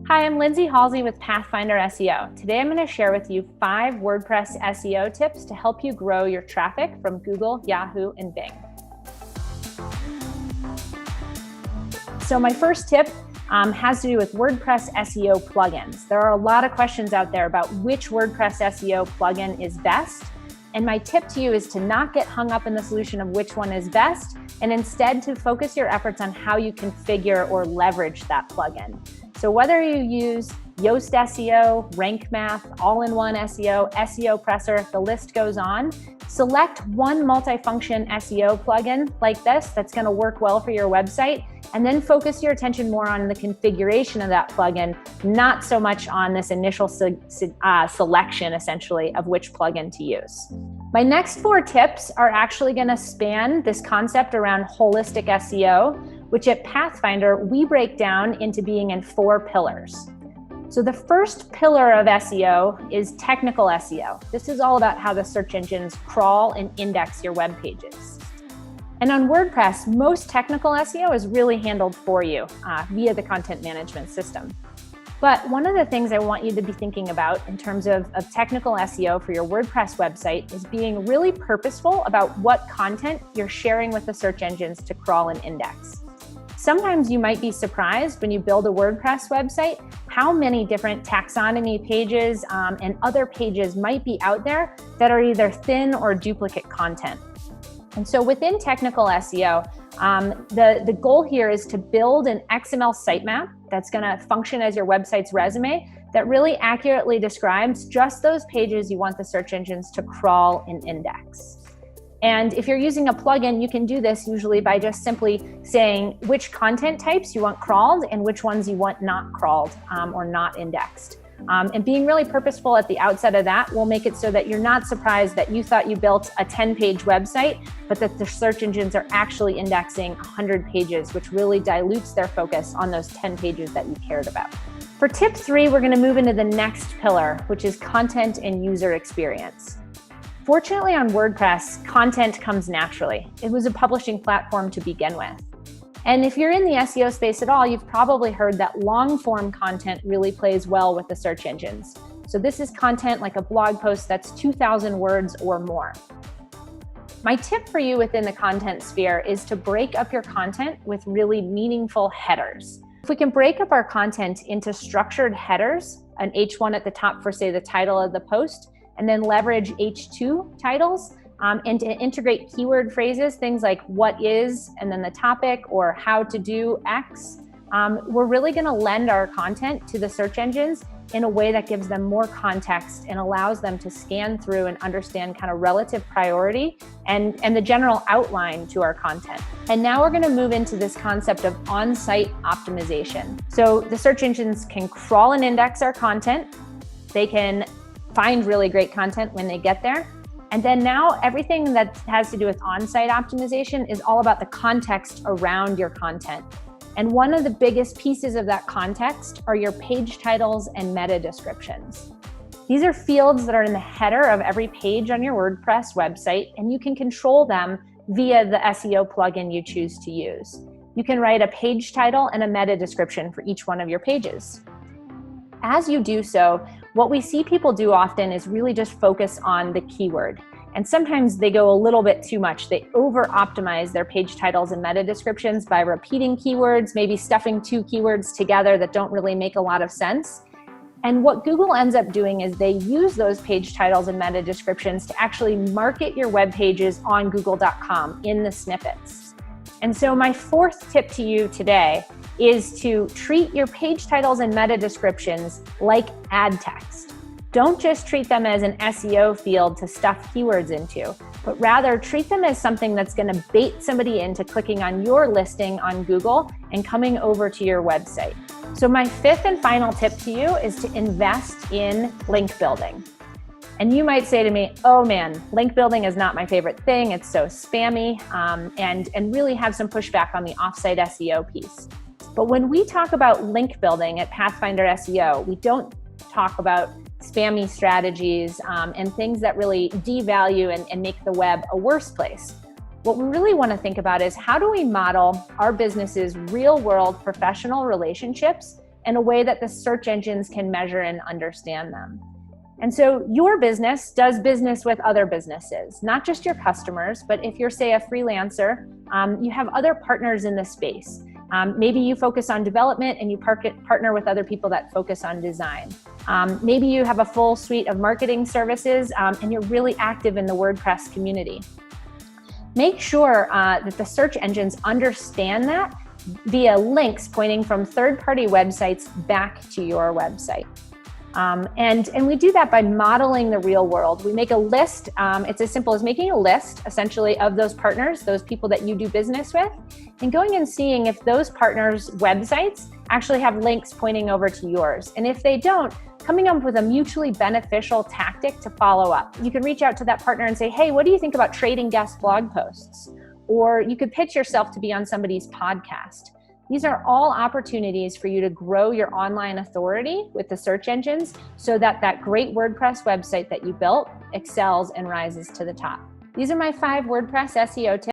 Hi, I'm Lindsay Halsey with Pathfinder SEO. Today I'm going to share with you 5 WordPress SEO tips to help you grow your traffic from Google, Yahoo, and Bing. So my first tip has to do with WordPress SEO plugins. There are a lot of questions out there about which WordPress SEO plugin is best. And my tip to you is to not get hung up in the solution of which one is best, and instead to focus your efforts on how you configure or leverage that plugin. So whether you use Yoast SEO, Rank Math, All-in-One SEO, SEO Presser, the list goes on, select one multifunction SEO plugin like this that's going to work well for your website, and then focus your attention more on the configuration of that plugin, not so much on this initial selection, essentially, of which plugin to use. My next 4 tips are actually going to span this concept around holistic SEO, which at Pathfinder, we break down into being in 4 pillars. So the first pillar of SEO is technical SEO. This is all about how the search engines crawl and index your web pages. And on WordPress, most technical SEO is really handled for you via the content management system. But one of the things I want you to be thinking about in terms of technical SEO for your WordPress website is being really purposeful about what content you're sharing with the search engines to crawl and index. Sometimes you might be surprised when you build a WordPress website how many different taxonomy pages and other pages might be out there that are either thin or duplicate content. And so within technical SEO, the goal here is to build an XML sitemap that's going to function as your website's resume that really accurately describes just those pages you want the search engines to crawl and index. And if you're using a plugin, you can do this usually by just simply saying which content types you want crawled and which ones you want not crawled or not indexed. And being really purposeful at the outset of that will make it so that you're not surprised that you thought you built a 10-page website, but that the search engines are actually indexing 100 pages, which really dilutes their focus on those 10 pages that you cared about. For tip 3, we're going to move into the next pillar, which is content and user experience. Fortunately, on WordPress, content comes naturally. It was a publishing platform to begin with. And if you're in the SEO space at all, you've probably heard that long-form content really plays well with the search engines. So this is content like a blog post that's 2,000 words or more. My tip for you within the content sphere is to break up your content with really meaningful headers. If we can break up our content into structured headers, an H1 at the top for, say, the title of the post, and then leverage H2 titles, and to integrate keyword phrases, things like what is, and then the topic, or how to do X. We're really going to lend our content to the search engines in a way that gives them more context and allows them to scan through and understand kind of relative priority and the general outline to our content. And now we're going to move into this concept of on-site optimization. So the search engines can crawl and index our content. They can find really great content when they get there. And then now everything that has to do with on-site optimization is all about the context around your content. And one of the biggest pieces of that context are your page titles and meta descriptions. These are fields that are in the header of every page on your WordPress website, and you can control them via the SEO plugin you choose to use. You can write a page title and a meta description for each one of your pages. As you do so, what we see people do often is really just focus on the keyword. And sometimes they go a little bit too much. They over-optimize their page titles and meta descriptions by repeating keywords, maybe stuffing 2 keywords together that don't really make a lot of sense. And what Google ends up doing is they use those page titles and meta descriptions to actually market your web pages on google.com in the snippets. And so my 4th tip to you today is to treat your page titles and meta descriptions like ad text. Don't just treat them as an SEO field to stuff keywords into, but rather treat them as something that's going to bait somebody into clicking on your listing on Google and coming over to your website. So my 5th and final tip to you is to invest in link building. And you might say to me, oh man, link building is not my favorite thing. It's so spammy, and really have some pushback on the offsite SEO piece. But when we talk about link building at Pathfinder SEO, we don't talk about spammy strategies and things that really devalue and make the web a worse place. What we really want to think about is how do we model our business's real-world professional relationships in a way that the search engines can measure and understand them. And so your business does business with other businesses, not just your customers, but if you're, say, a freelancer, you have other partners in the space. Maybe you focus on development and you partner with other people that focus on design. Maybe you have a full suite of marketing services and you're really active in the WordPress community. Make sure that the search engines understand that via links pointing from third-party websites back to your website. And we do that by modeling the real world. We make a list. It's as simple as making a list, essentially, of those partners, those people that you do business with, and going and seeing if those partners' websites actually have links pointing over to yours. And if they don't, coming up with a mutually beneficial tactic to follow up. You can reach out to that partner and say, hey, what do you think about trading guest blog posts? Or you could pitch yourself to be on somebody's podcast. These are all opportunities for you to grow your online authority with the search engines so that that great WordPress website that you built excels and rises to the top. These are my 5 WordPress SEO tips.